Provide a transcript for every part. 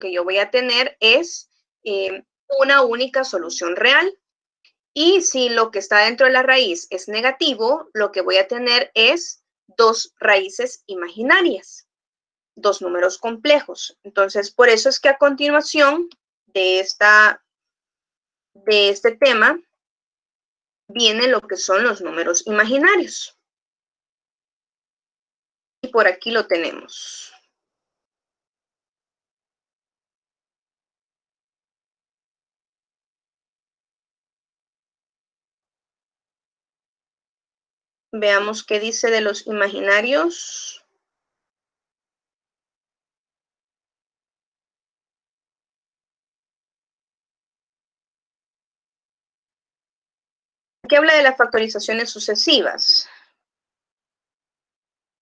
que yo voy a tener es una única solución real. Y si lo que está dentro de la raíz es negativo, lo que voy a tener es dos raíces imaginarias, dos números complejos. Entonces, por eso es que a continuación de este tema viene lo que son los números imaginarios. Y por aquí lo tenemos. Veamos qué dice de los imaginarios. Aquí habla de las factorizaciones sucesivas.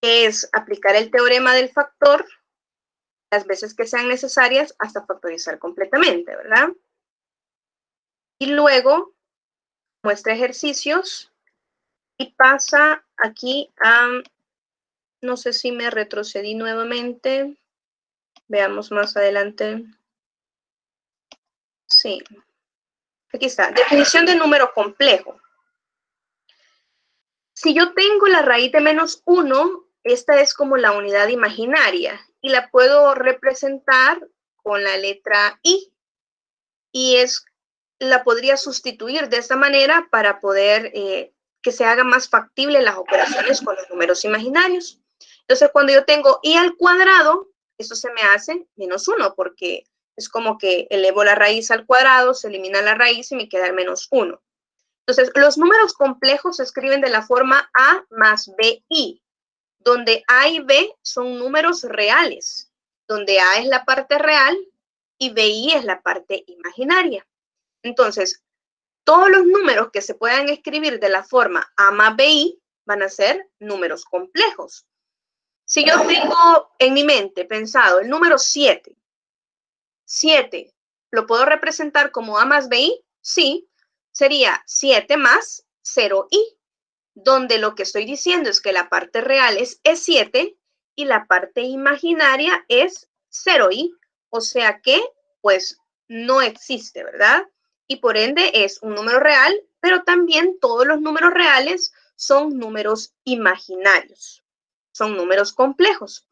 Es aplicar el teorema del factor las veces que sean necesarias hasta factorizar completamente, ¿verdad? Y luego muestra ejercicios y pasa aquí a, no sé si me retrocedí nuevamente. Veamos más adelante. Sí. Aquí está. Definición de número complejo. Si yo tengo la raíz de -1, esta es como la unidad imaginaria y la puedo representar con la letra I. Y la podría sustituir de esta manera para poder que se haga más factible las operaciones con los números imaginarios. Entonces, cuando yo tengo I al cuadrado, eso se me hace -1, porque es como que elevo la raíz al cuadrado, se elimina la raíz y me queda el -1. Entonces, los números complejos se escriben de la forma A más BI, donde A y B son números reales, donde A es la parte real y BI es la parte imaginaria. Entonces, todos los números que se puedan escribir de la forma A más BI van a ser números complejos. Si yo tengo en mi mente pensado el número 7, 7, ¿lo puedo representar como A más BI? Sí, sería 7 más 0i, donde lo que estoy diciendo es que la parte real es 7 y la parte imaginaria es 0i, o sea que pues no existe, ¿verdad? Y por ende es un número real, pero también todos los números reales son números imaginarios, son números complejos.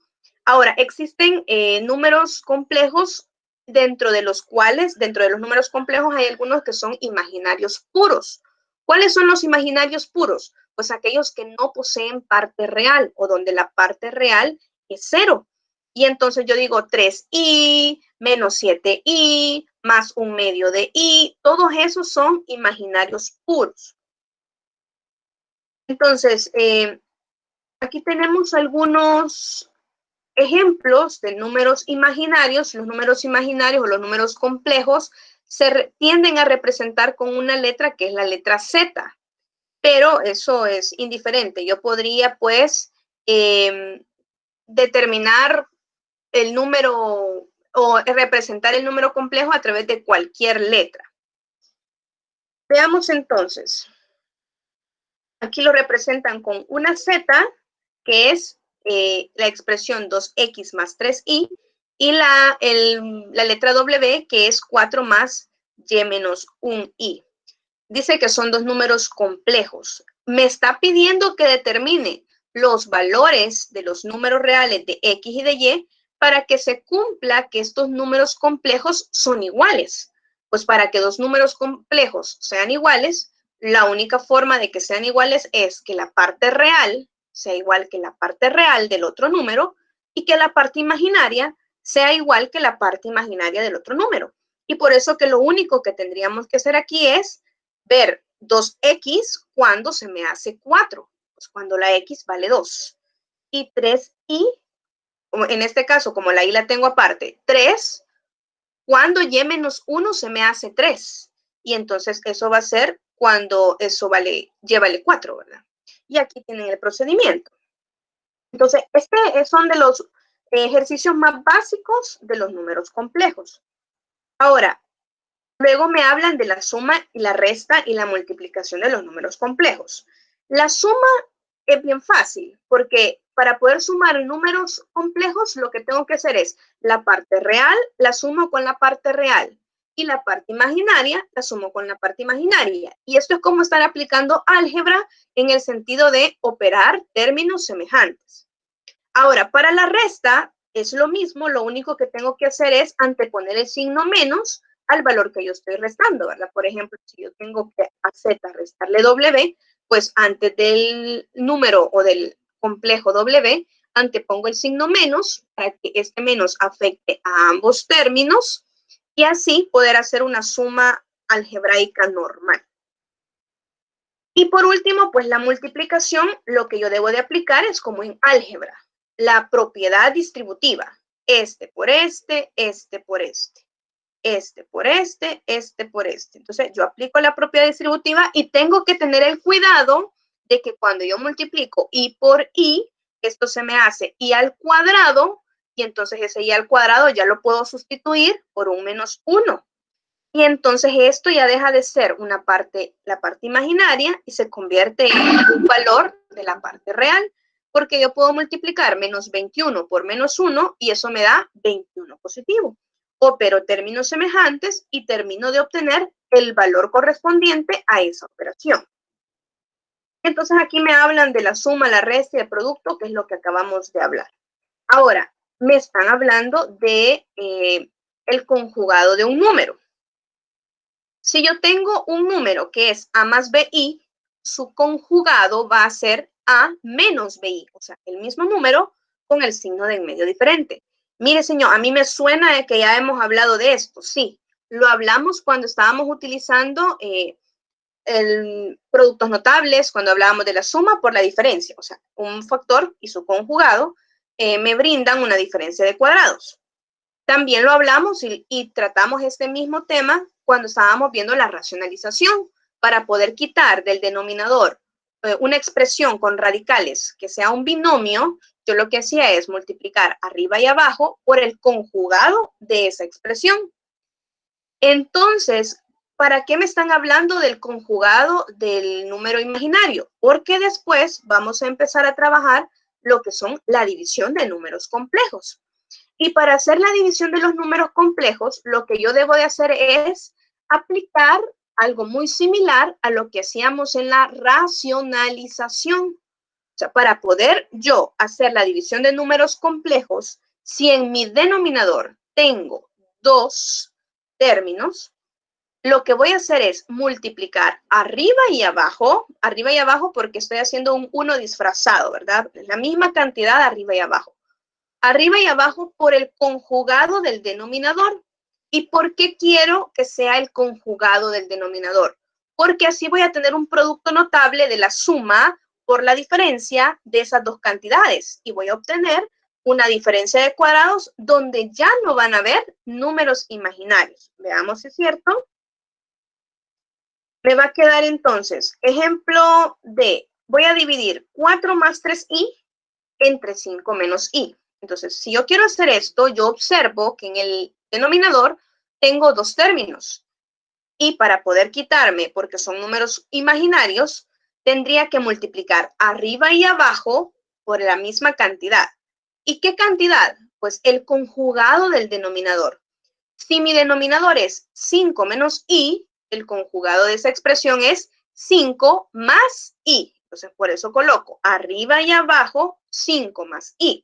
Ahora, existen números complejos dentro de los números complejos hay algunos que son imaginarios puros. ¿Cuáles son los imaginarios puros? Pues aquellos que no poseen parte real o donde la parte real es 0. Y entonces yo digo 3i menos 7i más 1/2 de i. Todos esos son imaginarios puros. Entonces, aquí tenemos algunos ejemplos de números imaginarios. Los números imaginarios o los números complejos tienden a representar con una letra que es la letra Z, pero eso es indiferente. Yo podría, pues, determinar el número o representar el número complejo a través de cualquier letra. Veamos entonces. Aquí lo representan con una Z, que es la expresión 2x más 3i, y la letra W, que es 4 más y menos 1i. Dice que son dos números complejos. Me está pidiendo que determine los valores de los números reales de x y de y para que se cumpla que estos números complejos son iguales. Pues para que dos números complejos sean iguales, la única forma de que sean iguales es que la parte real sea igual que la parte real del otro número y que la parte imaginaria sea igual que la parte imaginaria del otro número. Y por eso que lo único que tendríamos que hacer aquí es ver 2x cuando se me hace 4, pues cuando la x vale 2. Y 3i, en este caso, como la i la tengo aparte, 3, cuando y menos 1 se me hace 3. Y entonces eso va a ser cuando eso y vale 4, ¿verdad? Y aquí tienen el procedimiento. Entonces, son de los ejercicios más básicos de los números complejos. Ahora, luego me hablan de la suma y la resta y la multiplicación de los números complejos. La suma es bien fácil, porque para poder sumar números complejos, lo que tengo que hacer es la parte real, la sumo con la parte real, y la parte imaginaria, la sumo con la parte imaginaria. Y esto es como estar aplicando álgebra en el sentido de operar términos semejantes. Ahora, para la resta es lo mismo, lo único que tengo que hacer es anteponer el signo menos al valor que yo estoy restando, ¿verdad? Por ejemplo, si yo tengo que a Z restarle W, pues antes del número o del complejo W, antepongo el signo menos para que este menos afecte a ambos términos y así poder hacer una suma algebraica normal. Y por último, pues la multiplicación, lo que yo debo de aplicar es como en álgebra, la propiedad distributiva. Este por este, este por este, este por este, este por este. Entonces yo aplico la propiedad distributiva y tengo que tener el cuidado de que cuando yo multiplico y por y, esto se me hace y al cuadrado, y entonces ese y al cuadrado ya lo puedo sustituir por un menos 1. Y entonces esto ya deja de ser una parte, la parte imaginaria, y se convierte en un valor de la parte real, porque yo puedo multiplicar menos 21 por menos 1 y eso me da 21 positivo. Opero términos semejantes y termino de obtener el valor correspondiente a esa operación. Entonces aquí me hablan de la suma, la resta y el producto, que es lo que acabamos de hablar. Ahora, me están hablando de el conjugado de un número. Si yo tengo un número que es A más BI, su conjugado va a ser A menos BI, o sea, el mismo número con el signo de en medio diferente. Mire, señor, a mí me suena de que ya hemos hablado de esto. Sí, lo hablamos cuando estábamos utilizando productos notables, cuando hablábamos de la suma por la diferencia. O sea, un factor y su conjugado me brindan una diferencia de cuadrados. También lo hablamos y tratamos este mismo tema cuando estábamos viendo la racionalización para poder quitar del denominador una expresión con radicales que sea un binomio. Yo lo que hacía es multiplicar arriba y abajo por el conjugado de esa expresión. Entonces, ¿para qué me están hablando del conjugado del número imaginario? Porque después vamos a empezar a trabajar lo que son la división de números complejos. Y para hacer la división de los números complejos, lo que yo debo de hacer es aplicar algo muy similar a lo que hacíamos en la racionalización. O sea, para poder yo hacer la división de números complejos, si en mi denominador tengo dos términos, lo que voy a hacer es multiplicar arriba y abajo porque estoy haciendo un 1 disfrazado, ¿verdad? La misma cantidad arriba y abajo por el conjugado del denominador. ¿Y por qué quiero que sea el conjugado del denominador? Porque así voy a tener un producto notable de la suma por la diferencia de esas dos cantidades y voy a obtener una diferencia de cuadrados donde ya no van a haber números imaginarios. Veamos si es cierto. Me va a quedar entonces, ejemplo de, voy a dividir 4 más 3i entre 5 menos i. Entonces, si yo quiero hacer esto, yo observo que en el denominador tengo dos términos. Y para poder quitarme, porque son números imaginarios, tendría que multiplicar arriba y abajo por la misma cantidad. ¿Y qué cantidad? Pues el conjugado del denominador. Si mi denominador es 5 menos i, el conjugado de esa expresión es 5 más i. Entonces, por eso coloco arriba y abajo 5 más i.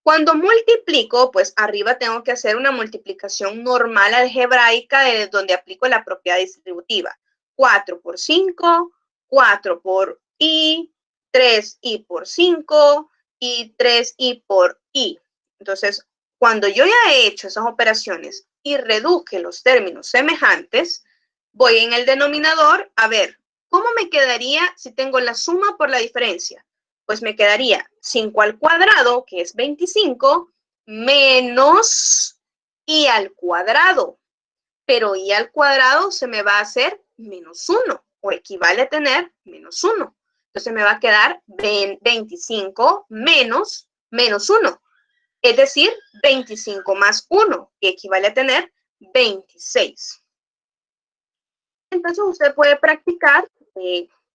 Cuando multiplico, pues arriba tengo que hacer una multiplicación normal algebraica donde aplico la propiedad distributiva. 4 por 5, 4 por i, 3i por 5 y 3i por i. Entonces, cuando yo ya he hecho esas operaciones y reduje los términos semejantes, voy en el denominador a ver cómo me quedaría si tengo la suma por la diferencia. Pues me quedaría 5 al cuadrado, que es 25, menos i al cuadrado. Pero i al cuadrado se me va a hacer menos 1, o equivale a tener menos 1. Entonces me va a quedar 25 menos 1. Es decir, 25 más 1, que equivale a tener 26. Entonces usted puede practicar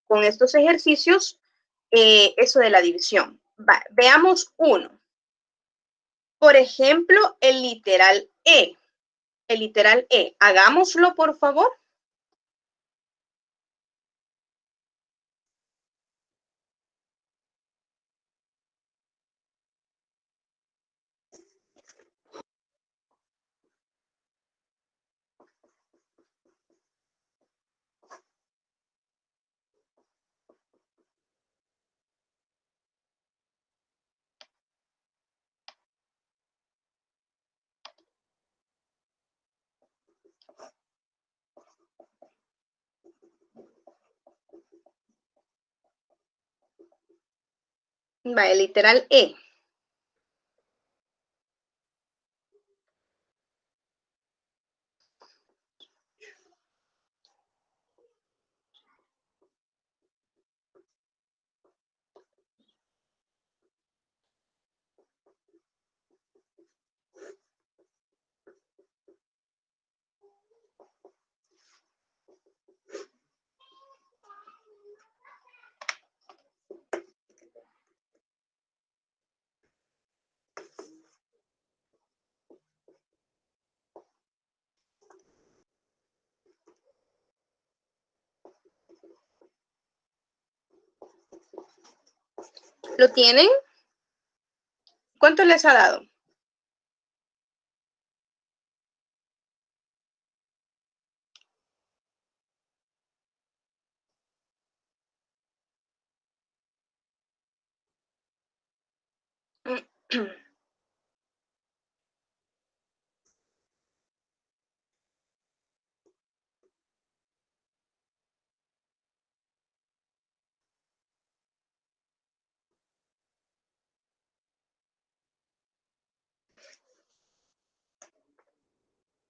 con estos ejercicios eso de la división. Veamos uno. Por ejemplo, el literal E. El literal E. Hagámoslo, por favor. El literal E. ¿Lo tienen? ¿Cuánto les ha dado?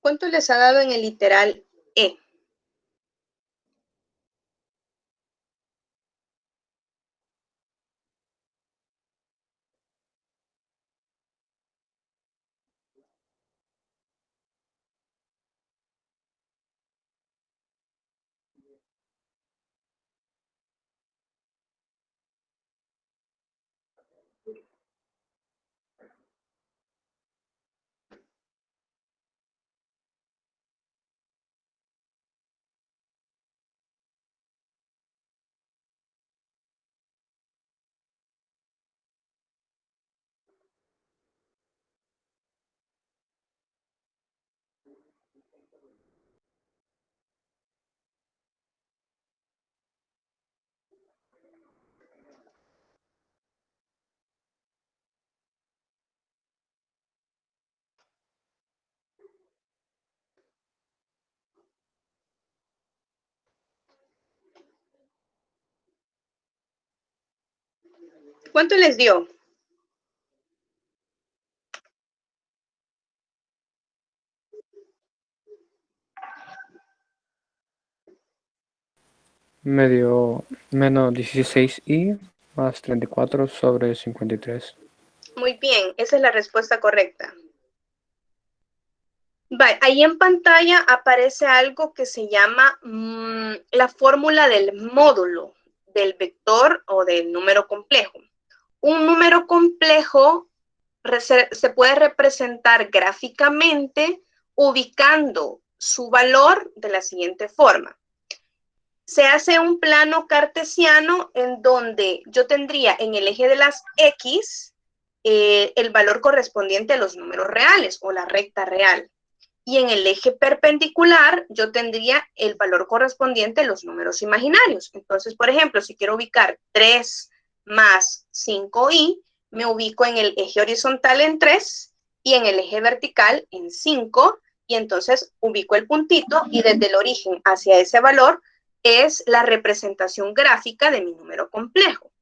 ¿Cuánto les ha dado en el literal E? ¿Cuánto les dio? Me dio menos 16i más 34 sobre 53. Muy bien, esa es la respuesta correcta. Ahí en pantalla aparece algo que se llama la fórmula del módulo del vector o del número complejo. Un número complejo se puede representar gráficamente ubicando su valor de la siguiente forma. Se hace un plano cartesiano en donde yo tendría en el eje de las X el valor correspondiente a los números reales o la recta real. Y en el eje perpendicular yo tendría el valor correspondiente a los números imaginarios. Entonces, por ejemplo, si quiero ubicar 3 más 5i, me ubico en el eje horizontal en 3 y en el eje vertical en 5, y entonces ubico el puntito y desde el origen hacia ese valor es la representación gráfica de mi número complejo.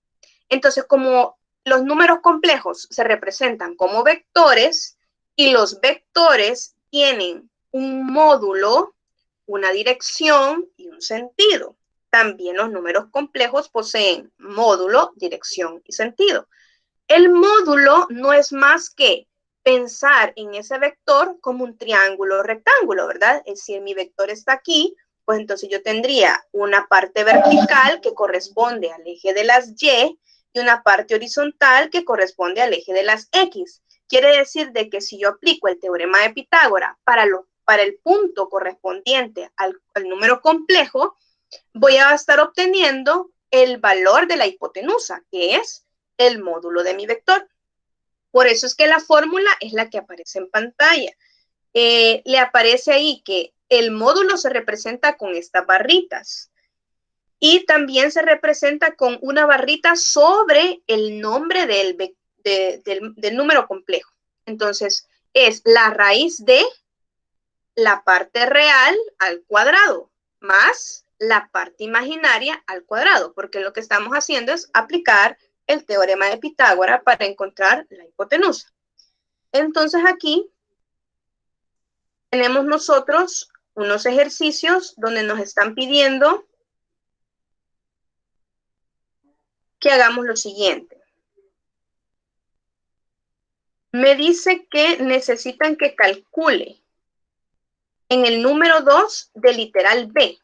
Entonces, como los números complejos se representan como vectores y los vectores tienen un módulo, una dirección y un sentido. También los números complejos poseen módulo, dirección y sentido. El módulo no es más que pensar en ese vector como un triángulo rectángulo, ¿verdad? Es decir, mi vector está aquí Pues entonces yo tendría una parte vertical que corresponde al eje de las Y y una parte horizontal que corresponde al eje de las X. Quiere decir de que si yo aplico el teorema de Pitágoras para el punto correspondiente al número complejo, voy a estar obteniendo el valor de la hipotenusa, que es el módulo de mi vector. Por eso es que la fórmula es la que aparece en pantalla. Le aparece ahí que el módulo se representa con estas barritas y también se representa con una barrita sobre el nombre del número complejo. Entonces, es la raíz de la parte real al cuadrado más la parte imaginaria al cuadrado, porque lo que estamos haciendo es aplicar el teorema de Pitágoras para encontrar la hipotenusa. Entonces aquí tenemos nosotros unos ejercicios donde nos están pidiendo que hagamos lo siguiente. Me dice que necesitan que calcule en el número 2 del literal B.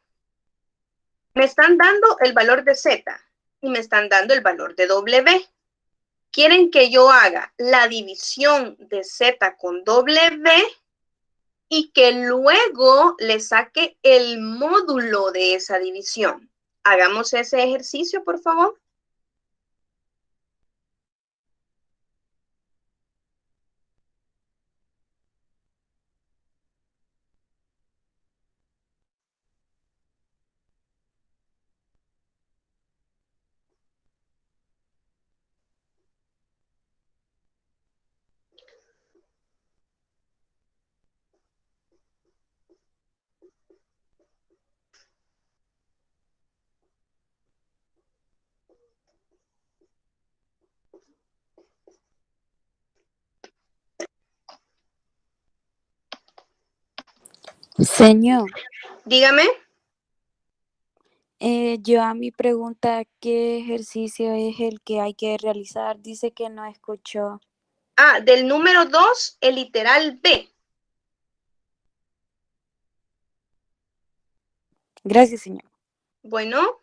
Me están dando el valor de Z y me están dando el valor de W. Quieren que yo haga la división de Z con W y que luego le saque el módulo de esa división. Hagamos ese ejercicio, por favor. Señor, Dígame. yo a mi pregunta, ¿qué ejercicio es el que hay que realizar? Dice que no escuchó. Ah, del número 2, el literal B. Gracias, señor. Bueno,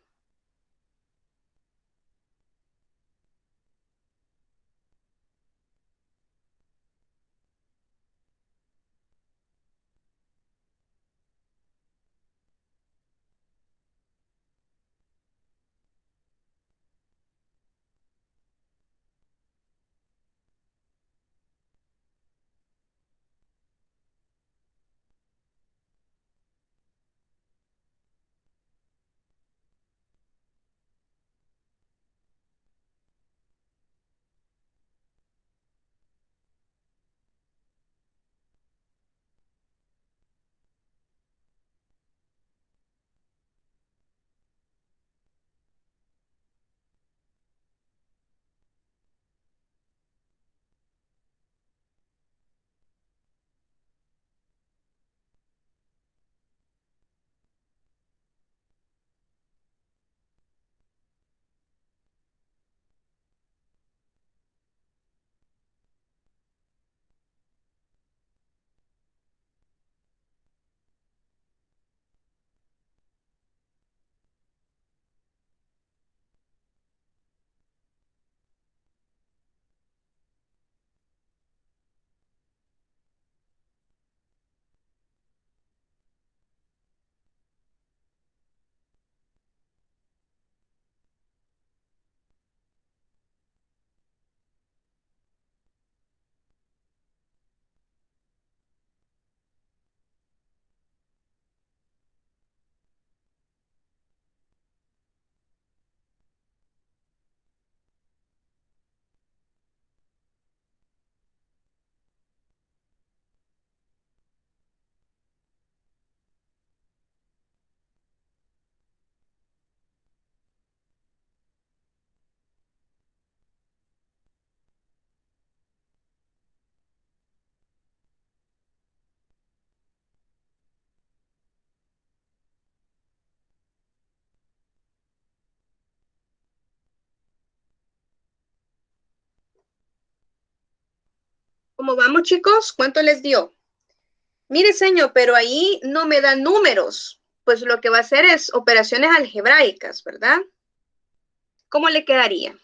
¿cómo vamos, chicos? ¿Cuánto les dio? Mire, señor, pero ahí no me dan números. pues lo que va a hacer es operaciones algebraicas, ¿verdad? ¿Cómo le quedaría?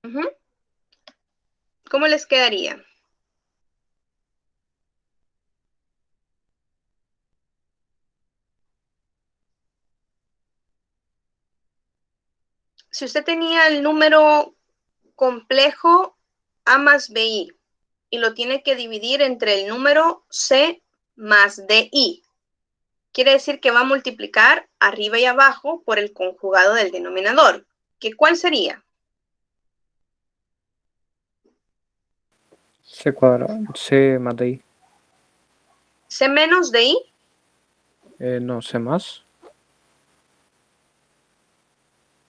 Ujú. ¿Cómo les quedaría? Si usted tenía el número complejo A más BI y lo tiene que dividir entre el número C más DI, quiere decir que va a multiplicar arriba y abajo por el conjugado del denominador. ¿Cuál sería? C cuadrado, C más de I. C menos DI. No, C más.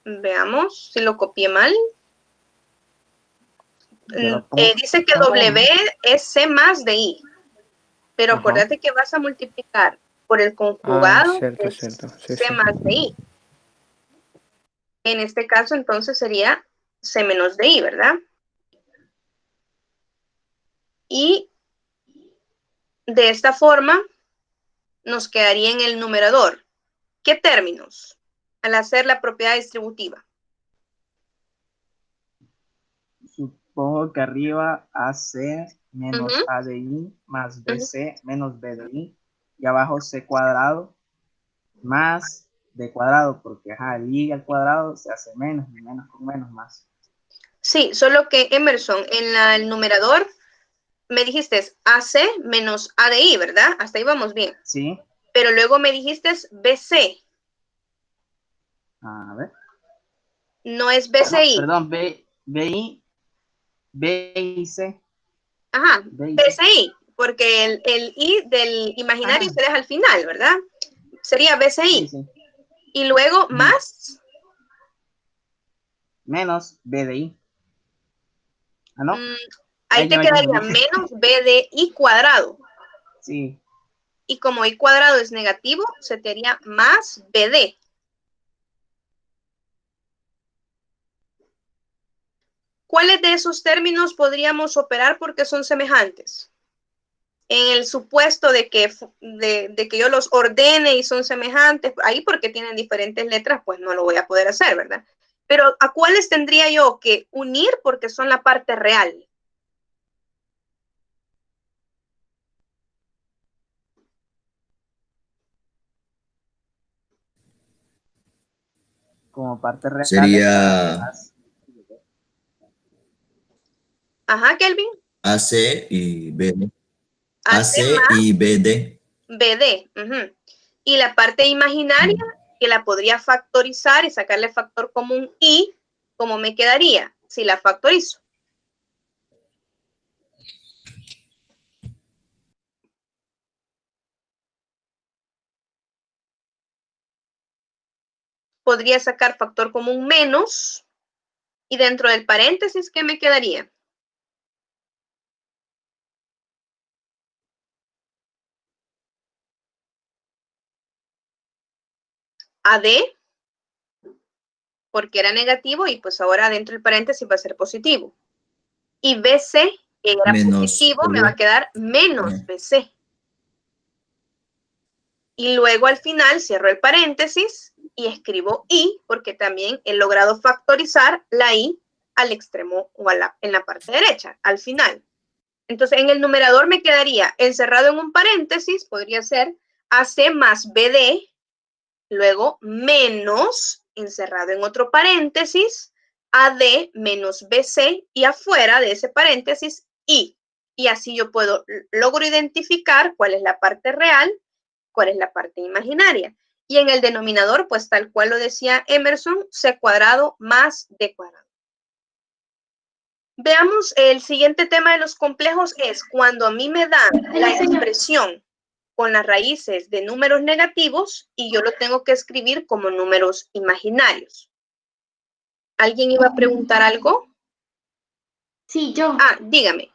Veamos si lo copié mal. Dice que pongo W es C más de I, pero Ajá. acuérdate que vas a multiplicar por el Ah, conjugado cierto, de cierto. Sí, C sí. más de I. En este caso, entonces, sería C menos de I, ¿verdad? Y de esta forma nos quedaría en el numerador. ¿Qué términos? Al hacer la propiedad distributiva. Supongo que arriba AC menos Ujú, ADI más ujú. BC menos BDI y abajo C cuadrado más D cuadrado, porque ajá, el I al cuadrado se hace menos y menos con menos más. Sí, solo que Emerson, en el numerador me dijiste AC menos ADI, ¿verdad? Hasta ahí vamos bien. ¿Sí? Pero luego me dijiste BC. A ver. No es No, BCI. perdón, BI y C. Ajá, B y C. BCI, porque el I del imaginario Ah, se deja al final, ¿verdad? Sería sí, BCI. sí. Y luego más. Menos BDI. Ah, no. Ahí Ya te me quedaría confundí. menos B de I cuadrado. Sí. Y como I cuadrado es negativo, se te haría más BD. ¿Cuáles de esos términos podríamos operar porque son semejantes? En el supuesto de que yo los ordene y son semejantes, ahí porque tienen diferentes letras, pues no lo voy a poder hacer, ¿verdad? Pero ¿a cuáles tendría yo que unir porque son la parte real? Como parte real Sería Ajá, Kelvin. AC y BD. AC AC más y BD. BD. Y la parte imaginaria, que la podría factorizar y sacarle factor común I, ¿cómo me quedaría si la factorizo? Podría sacar factor común menos, y dentro del paréntesis, ¿qué me quedaría? AD, porque era negativo, y pues ahora dentro del paréntesis va a ser positivo. Y BC, que era Menos positivo, me va a BD. quedar menos BC. Y luego al final cierro el paréntesis y escribo I, porque también he logrado factorizar la I al extremo o en la parte derecha, al final. Entonces, en el numerador me quedaría encerrado en un paréntesis, podría ser AC más BD, luego menos, encerrado en otro paréntesis, AD menos BC, y afuera de ese paréntesis, I. Y así yo logro identificar cuál es la parte real cuál es la parte imaginaria. Y en el denominador, pues tal cual lo decía Emerson, c cuadrado más d cuadrado. Veamos, el siguiente tema de los complejos es cuando a mí me dan la expresión con las raíces de números negativos y yo lo tengo que escribir como números imaginarios. ¿Alguien iba a preguntar algo? Sí, yo. Ah, dígame.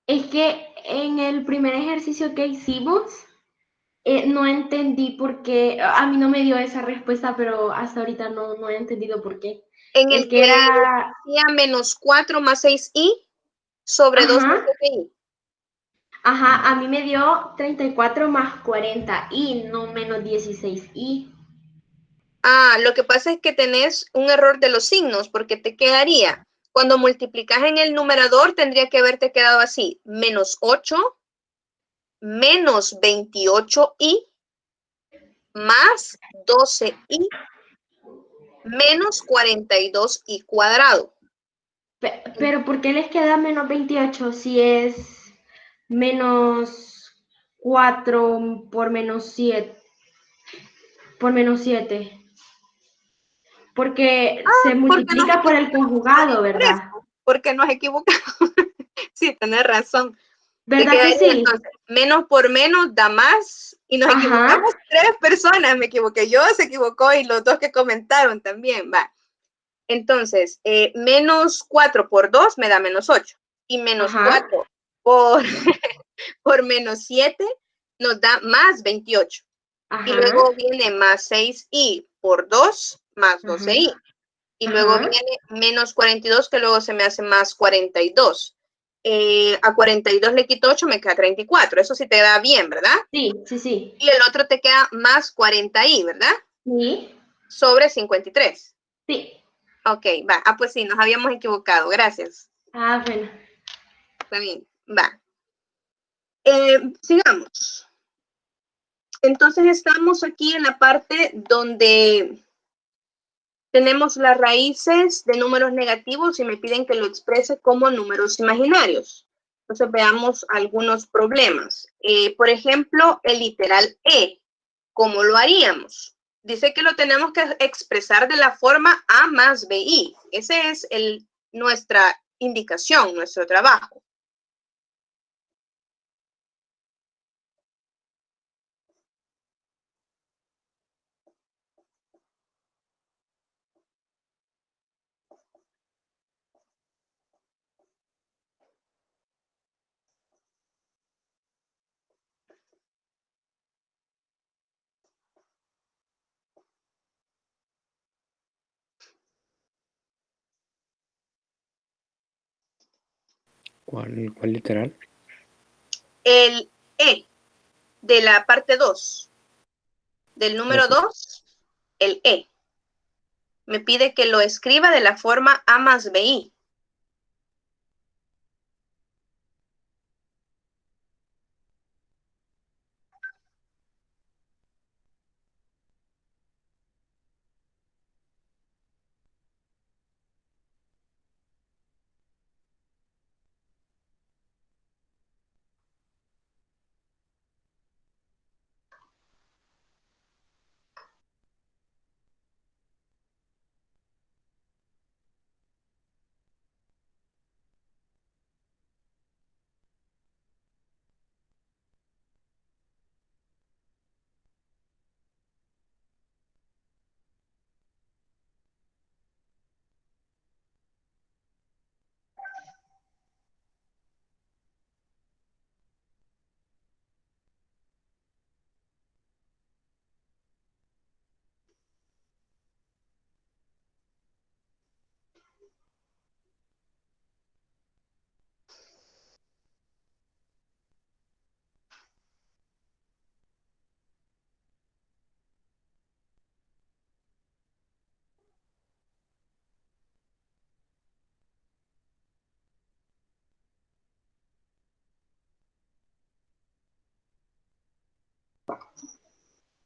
Es que en el primer ejercicio que hicimos, no entendí por qué, a mí no me dio esa respuesta, pero hasta ahorita no he entendido por qué. En El el que que era, decía menos 4 más 6i sobre 2 más ajá, 7i. ajá, a mí me dio 34 más 40i, no menos 16i. Ah, lo que pasa es que tenés un error de los signos, porque te quedaría, cuando multiplicas en el numerador, tendría que haberte quedado así, menos 8, menos 28i, más 12i, menos 42i cuadrado. Pero ¿por qué les queda menos 28 si es menos 4 por menos 7? Por menos 7. Porque se Porque nos multiplica por el conjugado, por ¿verdad? eso, porque nos equivocamos. Sí, tenés razón. Te ¿Verdad que quedaría sí? entonces, menos por menos da más, y nos Ajá. equivocamos 3 personas, me equivoqué yo, se equivocó, y los 2 que comentaron también, va. Entonces, menos 4 por 2 me da menos 8, y menos Ajá. 4 por, por menos 7 nos da más 28. Y Ajá. luego viene más 6i por 2 más 12i. Y luego Ajá. viene menos 42, que luego se me hace más 42. A 42 le quito 8, me queda 34. Eso sí te da bien, ¿verdad? Sí, sí, sí. Y el otro te queda más 40i, ¿verdad? Sí. Sobre 53. Sí. Ok, va. Ah, pues sí, nos habíamos equivocado. Gracias. Ah, bueno. Está bien, va. Sigamos. Entonces estamos aquí en la parte donde tenemos las raíces de números negativos y me piden que lo exprese como números imaginarios. Entonces veamos algunos problemas. Por ejemplo, el literal E. ¿Cómo lo haríamos? Dice que lo tenemos que expresar de la forma A más BI. Esa es nuestra indicación, nuestro trabajo. ¿Cuál literal? El E de la parte 2. Del número 2, el E. Me pide que lo escriba de la forma A más BI.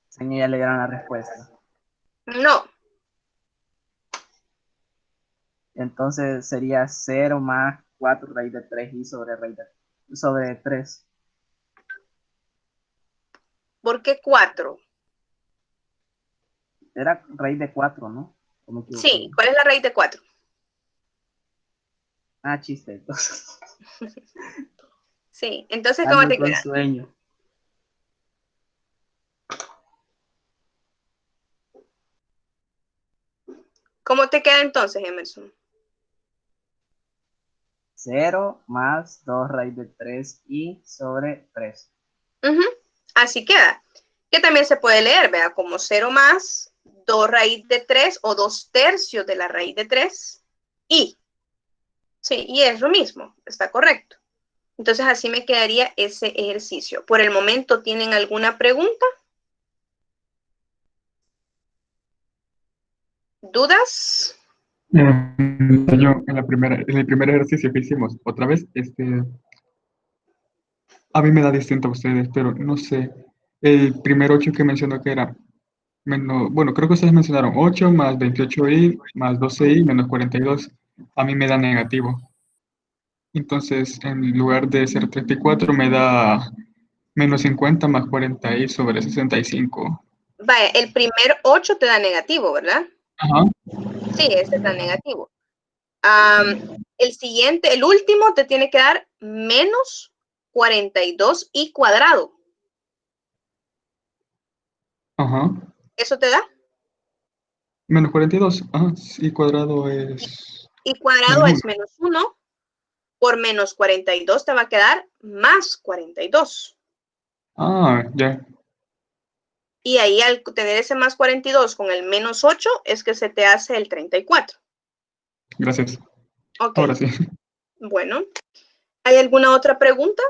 Señor, ya le dieron la respuesta. No, Entonces sería 0 más 4 raíz de 3 y sobre 3. ¿Por qué 4? Era raíz de 4, ¿no? ¿O me equivoqué? Sí, ¿cuál es la raíz de 4? Ah, chiste, entonces. Sí, entonces, ¿cómo Ando te con queda? sueño. ¿Cómo te queda entonces, Emerson? 0 más 2 raíz de 3i sobre 3. Ujú, así queda. Que también se puede leer, vea, como 0 más 2 raíz de 3 o 2/3 de la raíz de 3 y. Sí, y es lo mismo, está correcto. Entonces así me quedaría ese ejercicio. Por el momento, ¿tienen alguna pregunta? ¿Dudas? Señor, en el primer ejercicio que hicimos, otra vez, a mí me da distinto a ustedes, pero no sé, el primer 8 que mencionó que era menos, bueno, creo que ustedes mencionaron 8 más 28i más 12i menos 42, a mí me da negativo. Entonces, en lugar de ser 34, me da menos 50 más 40i sobre 65. Vaya, el primer 8 te da negativo, ¿verdad? Ajá, Sí, ese está negativo. El siguiente, el último, te tiene que dar menos 42i cuadrado. ajá. ¿Eso te da? Menos 42, ajá, y cuadrado es Y cuadrado menos 1. es menos 1. Por menos 42 te va a quedar más 42. Ah, ya, Y ahí al tener ese más 42 con el menos 8 es que se te hace el 34. gracias. Ok, Ahora sí. bueno. ¿Hay alguna otra pregunta?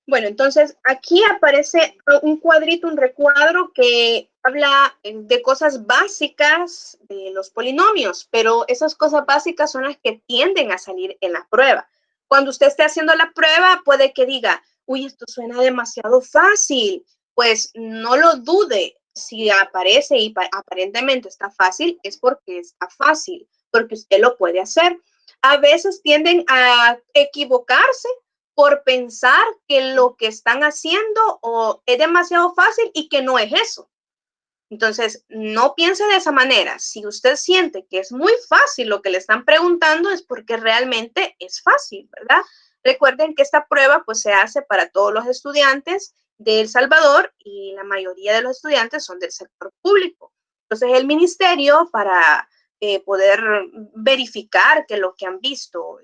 Bueno, entonces aquí aparece un cuadrito, un recuadro que habla de cosas básicas de los polinomios, pero esas cosas básicas son las que tienden a salir en la prueba. Cuando usted esté haciendo la prueba, puede que diga, uy, esto suena demasiado fácil. Pues no lo dude. Si aparece y aparentemente está fácil, es porque está fácil, porque usted lo puede hacer. A veces tienden a equivocarse por pensar que lo que están haciendo es demasiado fácil y que no es eso. Entonces, no piense de esa manera. Si usted siente que es muy fácil lo que le están preguntando, es porque realmente es fácil, ¿verdad? Recuerden que esta prueba pues se hace para todos los estudiantes de El Salvador y la mayoría de los estudiantes son del sector público. Entonces, el ministerio para poder verificar que lo que han visto,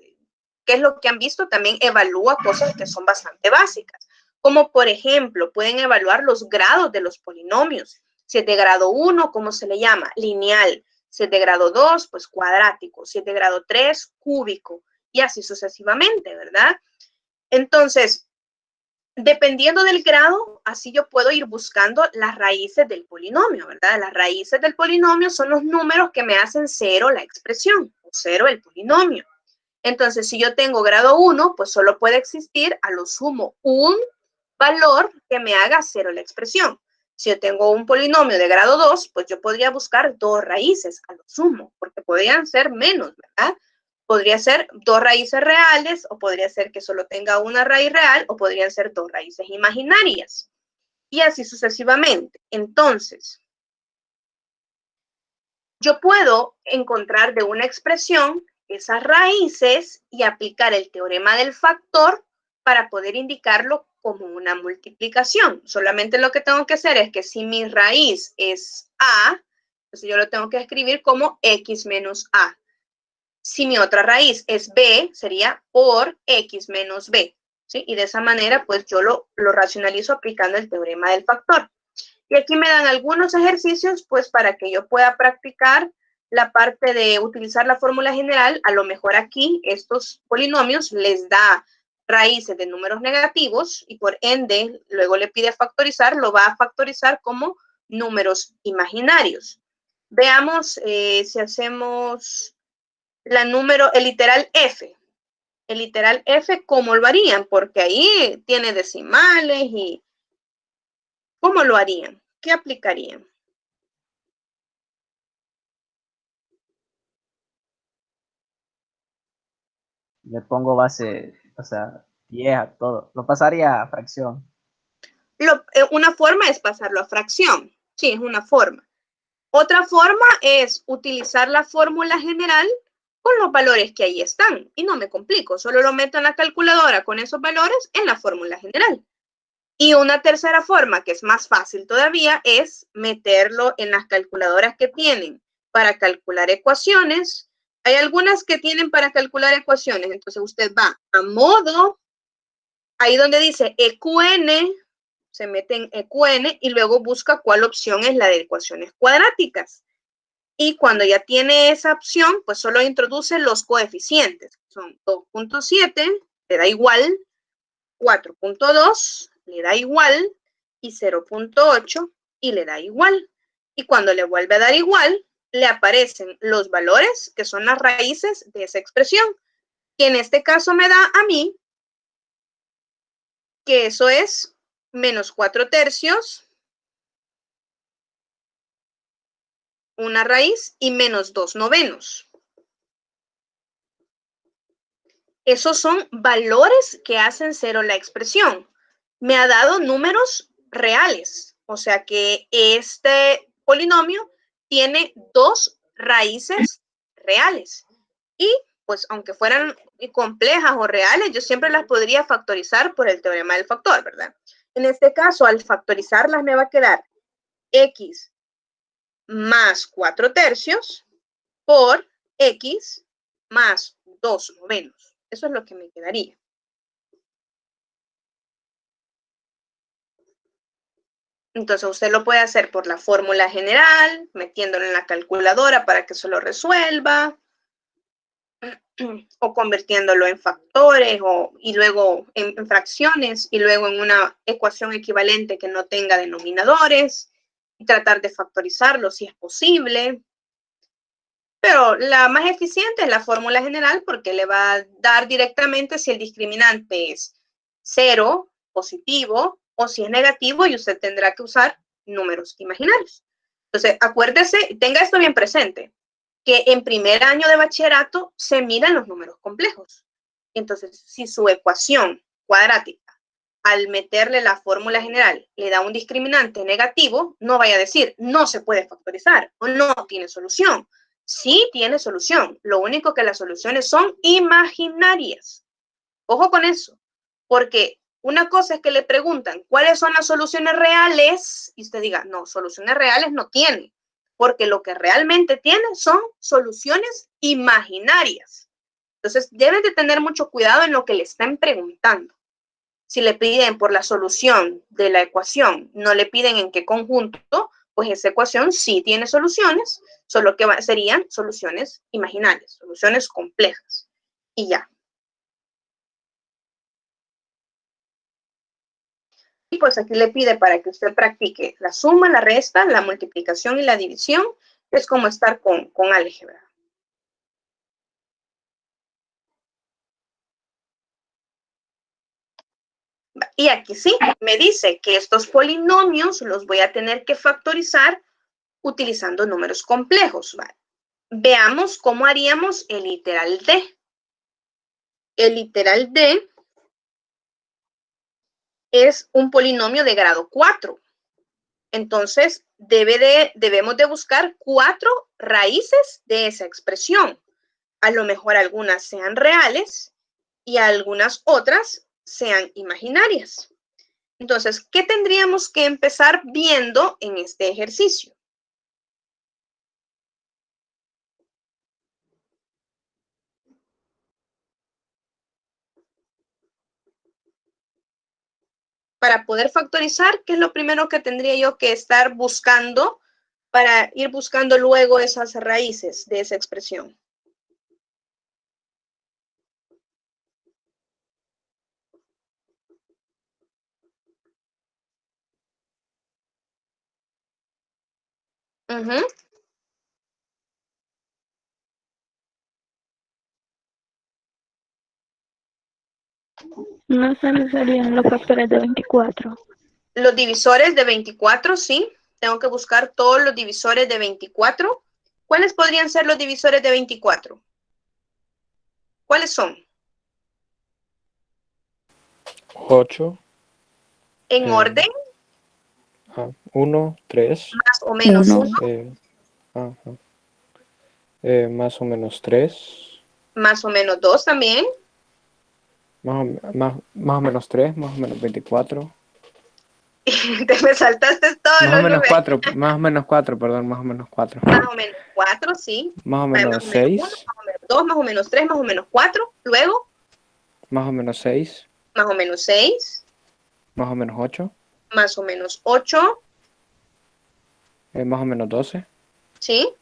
qué es lo que han visto, también evalúa cosas que son bastante básicas, como por ejemplo, pueden evaluar los grados de los polinomios. Si es de grado 1, ¿cómo se le llama? Lineal. Si es de grado 2, pues cuadrático. Si es de grado 3, cúbico. Y así sucesivamente, ¿verdad? Entonces, dependiendo del grado, así yo puedo ir buscando las raíces del polinomio, ¿verdad? Las raíces del polinomio son los números que me hacen 0 la expresión, o 0 el polinomio. Entonces, si yo tengo grado 1, pues solo puede existir a lo sumo un valor que me haga 0 la expresión. Si yo tengo un polinomio de grado 2, pues yo podría buscar 2 raíces a lo sumo, porque podrían ser menos, ¿verdad? Podría ser 2 raíces reales, o podría ser que solo tenga una raíz real, o podrían ser 2 raíces imaginarias. Y así sucesivamente. Entonces, yo puedo encontrar de una expresión esas raíces y aplicar el teorema del factor para poder indicarlo como una multiplicación. Solamente lo que tengo que hacer es que si mi raíz es A, entonces yo lo tengo que escribir como X menos A. Si mi otra raíz es B, sería por X menos B. ¿Sí? Y de esa manera, pues yo lo racionalizo aplicando el teorema del factor. Y aquí me dan algunos ejercicios, pues para que yo pueda practicar la parte de utilizar la fórmula general. A lo mejor aquí estos polinomios les da raíces de números negativos y por ende luego le pide factorizar, lo va a factorizar como números imaginarios. Veamos si hacemos el literal F. El literal F, ¿cómo lo harían? Porque ahí tiene decimales y ¿cómo lo harían? ¿Qué aplicarían? Le pongo base, o sea, 10 a todo. Lo pasaría a fracción. Una forma es pasarlo a fracción. Sí, es una forma. Otra forma es utilizar la fórmula general con los valores que ahí están. Y no me complico, solo lo meto en la calculadora con esos valores en la fórmula general. Y una tercera forma, que es más fácil todavía, es meterlo en las calculadoras que tienen para calcular ecuaciones. Hay algunas que tienen para calcular ecuaciones, entonces usted va a modo, ahí donde dice EQN, se mete en EQN y luego busca cuál opción es la de ecuaciones cuadráticas. Y cuando ya tiene esa opción, pues solo introduce los coeficientes. Son 2.7, le da igual, 4.2, le da igual, y 0.8, y le da igual. Y cuando le vuelve a dar igual, le aparecen los valores que son las raíces de esa expresión, que en este caso me da a mí que eso es menos 4/3, una raíz, y menos 2/9. Esos son valores que hacen cero la expresión. Me ha dado números reales, o sea que este polinomio tiene 2 raíces reales. Y pues aunque fueran complejas o reales, yo siempre las podría factorizar por el teorema del factor, ¿verdad? En este caso, al factorizarlas me va a quedar x más 4/3 por x más 2/9. Eso es lo que me quedaría. Entonces usted lo puede hacer por la fórmula general, metiéndolo en la calculadora para que se lo resuelva, o convirtiéndolo en factores, y luego en fracciones, y luego en una ecuación equivalente que no tenga denominadores, y tratar de factorizarlo si es posible. Pero la más eficiente es la fórmula general porque le va a dar directamente si el discriminante es 0, positivo, o si es negativo, y usted tendrá que usar números imaginarios. Entonces, acuérdese, tenga esto bien presente, que en primer año de bachillerato se miran los números complejos. Entonces, si su ecuación cuadrática, al meterle la fórmula general, le da un discriminante negativo, no vaya a decir, no se puede factorizar, o no tiene solución. Sí tiene solución, lo único que las soluciones son imaginarias. Ojo con eso, porque una cosa es que le preguntan cuáles son las soluciones reales y usted diga, no, soluciones reales no tiene, porque lo que realmente tiene son soluciones imaginarias. Entonces, deben de tener mucho cuidado en lo que le están preguntando. Si le piden por la solución de la ecuación, no le piden en qué conjunto, pues esa ecuación sí tiene soluciones, solo que serían soluciones imaginarias, soluciones complejas. Y ya. Y pues aquí le pide para que usted practique la suma, la resta, la multiplicación y la división. Es como estar con álgebra. Y aquí sí, me dice que estos polinomios los voy a tener que factorizar utilizando números complejos. ¿Vale? Veamos cómo haríamos el literal D. El literal D es un polinomio de grado 4. Entonces, debemos de buscar 4 raíces de esa expresión. A lo mejor algunas sean reales y algunas otras sean imaginarias. Entonces, ¿qué tendríamos que empezar viendo en este ejercicio? Para poder factorizar, ¿qué es lo primero que tendría yo que estar buscando para ir buscando luego esas raíces de esa expresión? No se me salían los factores de 24. Los divisores de 24, sí. Tengo que buscar todos los divisores de 24. ¿Cuáles podrían ser los divisores de 24? ¿Cuáles son? 8, En orden, 1, 3, más o menos 1, 1, más o menos 3, más o menos 2 también. más o menos 3, más o menos 24. Te me saltaste todos Más o los menos números. 4, más o menos 4, perdón, más o menos 4. Más o menos 4, sí. Más o Más menos o menos 1, 6, más o menos 2, más o menos 3, más o menos 4. Luego, más o menos 6, más o menos 6, más o menos 8, más o menos 8, más o menos 12 ¿sí?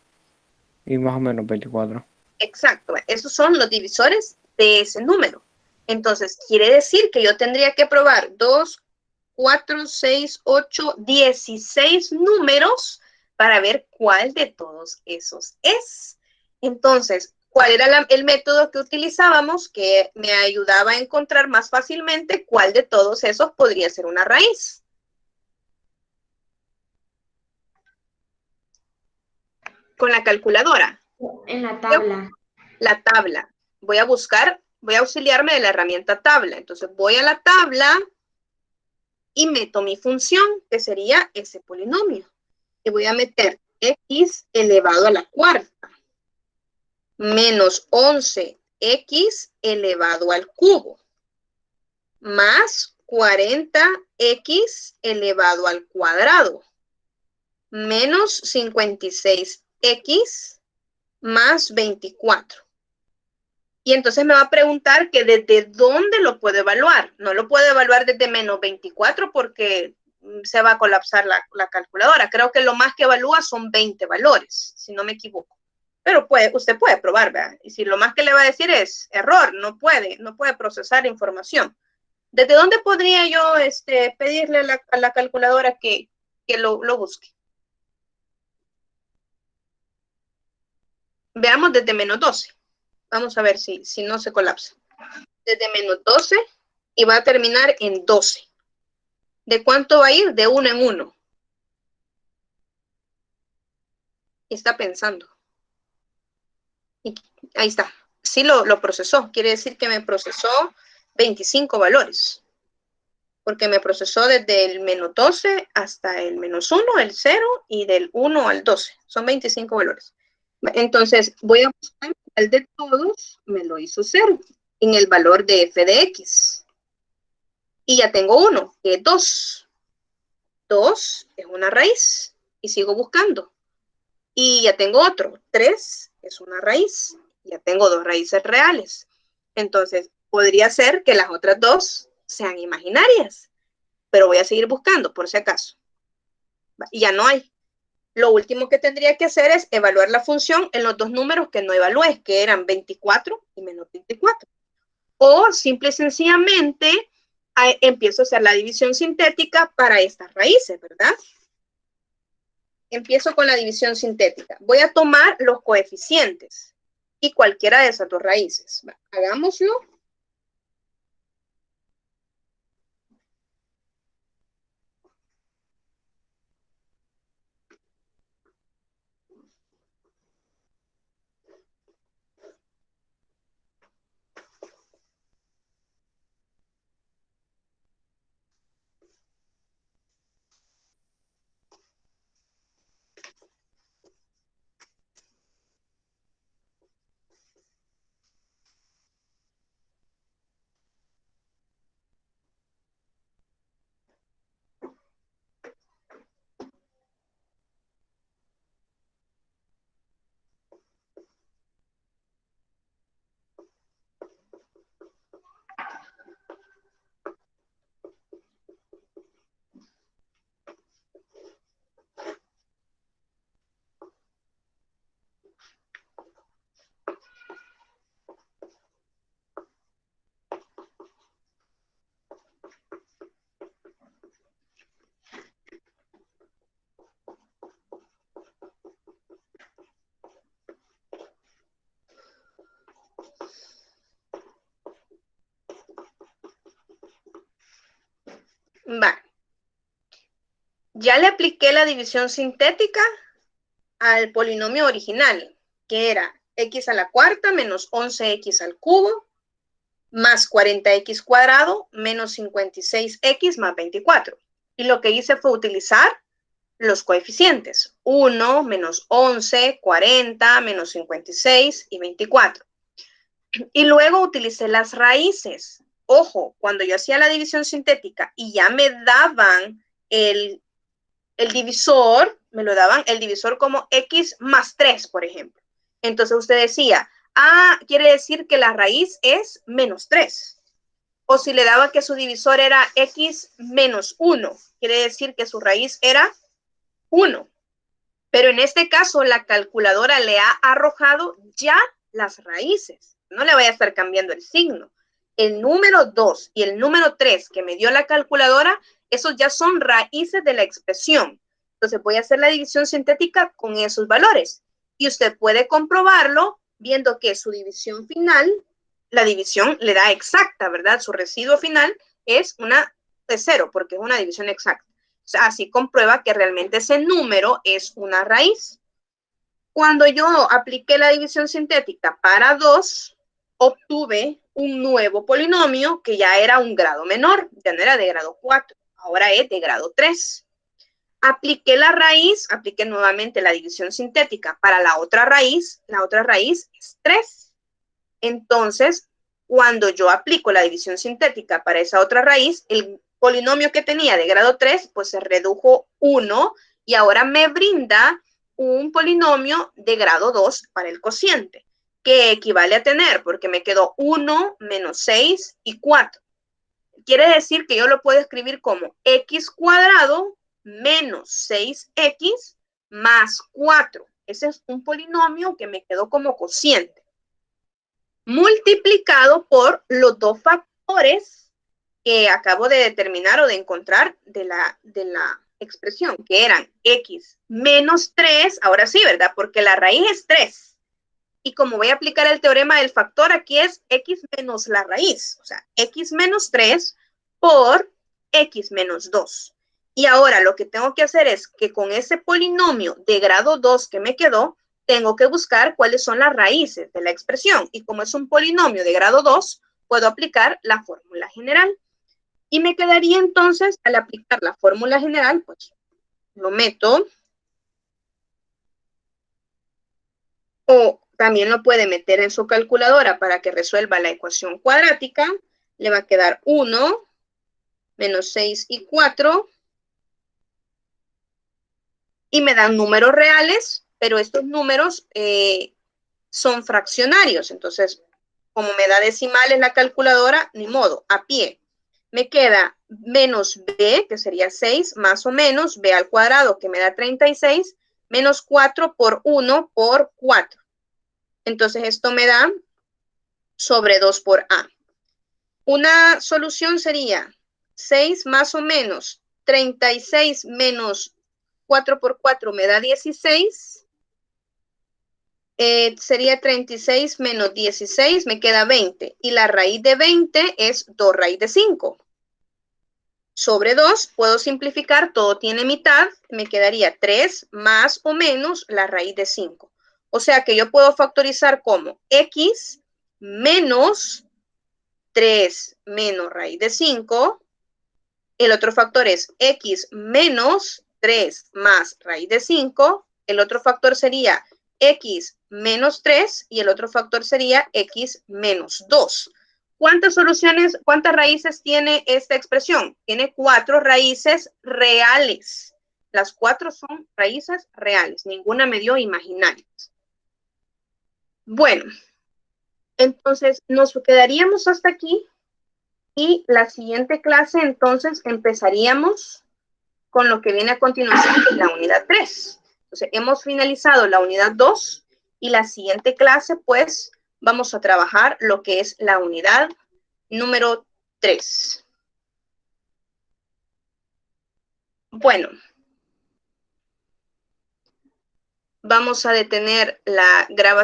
y más o menos 24. Exacto. Esos son los divisores de ese número. Entonces, quiere decir que yo tendría que probar 2, 4, 6, 8, 16 números para ver cuál de todos esos es. Entonces, ¿cuál era el método que utilizábamos que me ayudaba a encontrar más fácilmente cuál de todos esos podría ser una raíz? Con la calculadora. En la tabla. La tabla. Voy a auxiliarme de la herramienta tabla. Entonces voy a la tabla y meto mi función, que sería ese polinomio. Y voy a meter x elevado a la cuarta menos 11x elevado al cubo más 40x elevado al cuadrado menos 56x más 24. Y entonces me va a preguntar que desde dónde lo puedo evaluar. No lo puedo evaluar desde menos 24 porque se va a colapsar la calculadora. Creo que lo más que evalúa son 20 valores, si no me equivoco. Pero usted puede probar, ¿verdad? Y si lo más que le va a decir es error, no puede procesar información. ¿Desde dónde podría yo pedirle a la calculadora que lo busque? Veamos desde menos 12. Vamos a ver si no se colapsa. Desde menos 12 y va a terminar en 12. ¿De cuánto va a ir? De 1 en 1. Está pensando. Y ahí está. Sí lo procesó. Quiere decir que me procesó 25 valores. Porque me procesó desde el menos 12 hasta el menos 1, el 0, y del 1 al 12. Son 25 valores. Entonces, voy a buscar cuál de todos me lo hizo 0 en el valor de f de x. Y ya tengo uno, que es 2. 2 es una raíz. Y sigo buscando. Y ya tengo otro. 3 es una raíz. Ya tengo 2 raíces reales. Entonces, podría ser que las otras 2 sean imaginarias. Pero voy a seguir buscando, por si acaso. Y ya no hay. Lo último que tendría que hacer es evaluar la función en los dos números que no evalué, que eran 24 y menos 24. O simple y sencillamente empiezo a hacer la división sintética para estas raíces, ¿verdad? Empiezo con la división sintética. Voy a tomar los coeficientes y cualquiera de esas dos raíces. Hagámoslo. Va. Ya le apliqué la división sintética al polinomio original, que era x a la cuarta menos 11x al cubo más 40x cuadrado menos 56x más 24. Y lo que hice fue utilizar los coeficientes. 1, menos 11, 40, menos 56 y 24. Y luego utilicé las raíces. Ojo, cuando yo hacía la división sintética y ya me daban el divisor, me lo daban el divisor como x más 3, por ejemplo. Entonces usted decía, quiere decir que la raíz es menos 3. O si le daba que su divisor era x menos 1, quiere decir que su raíz era 1. Pero en este caso, la calculadora le ha arrojado ya las raíces. No le vaya a estar cambiando el signo. El número 2 y el número 3 que me dio la calculadora, esos ya son raíces de la expresión. Entonces voy a hacer la división sintética con esos valores. Y usted puede comprobarlo viendo que su división final, la división le da exacta, ¿verdad? Su residuo final es de 0 porque es una división exacta. O sea, así comprueba que realmente ese número es una raíz. Cuando yo apliqué la división sintética para 2, obtuve un nuevo polinomio que ya era un grado menor, ya no era de grado 4, ahora es de grado 3. Apliqué la raíz, apliqué nuevamente la división sintética para la otra raíz es 3. Entonces, cuando yo aplico la división sintética para esa otra raíz, el polinomio que tenía de grado 3, pues se redujo 1 y ahora me brinda un polinomio de grado 2 para el cociente, que equivale a tener, porque me quedó 1 menos 6 y 4. Quiere decir que yo lo puedo escribir como x cuadrado menos 6x más 4. Ese es un polinomio que me quedó como cociente, multiplicado por los dos factores que acabo de determinar o de encontrar de la expresión, que eran x menos 3, ahora sí, ¿verdad? Porque la raíz es 3. Y como voy a aplicar el teorema del factor, aquí es x menos la raíz, o sea, x menos 3 por x menos 2. Y ahora lo que tengo que hacer es que con ese polinomio de grado 2 que me quedó, tengo que buscar cuáles son las raíces de la expresión. Y como es un polinomio de grado 2, puedo aplicar la fórmula general. Y me quedaría entonces, al aplicar la fórmula general, pues lo meto. O también lo puede meter en su calculadora para que resuelva la ecuación cuadrática. Le va a quedar 1 menos 6 y 4. Y me dan números reales, pero estos números son fraccionarios. Entonces, como me da decimales la calculadora, ni modo, a pie. Me queda menos b, que sería 6, más o menos, b al cuadrado, que me da 36, menos 4 por 1 por 4. Entonces, esto me da sobre 2 por a. Una solución sería 6 más o menos 36 menos 4 por 4 me da 16. Sería 36 menos 16, me queda 20. Y la raíz de 20 es 2 raíz de 5. Sobre 2 puedo simplificar, todo tiene mitad, me quedaría 3 más o menos la raíz de 5. O sea que yo puedo factorizar como x menos 3 menos raíz de 5. El otro factor es x menos 3 más raíz de 5. El otro factor sería x menos 3 y el otro factor sería x menos 2. ¿Cuántas raíces tiene esta expresión? Tiene 4 raíces reales. Las 4 son raíces reales, ninguna me dio imaginarias. Bueno, entonces nos quedaríamos hasta aquí y la siguiente clase entonces empezaríamos con lo que viene a continuación, que es la unidad 3. Entonces hemos finalizado la unidad 2 y la siguiente clase pues vamos a trabajar lo que es la unidad número 3. Bueno, vamos a detener la grabación.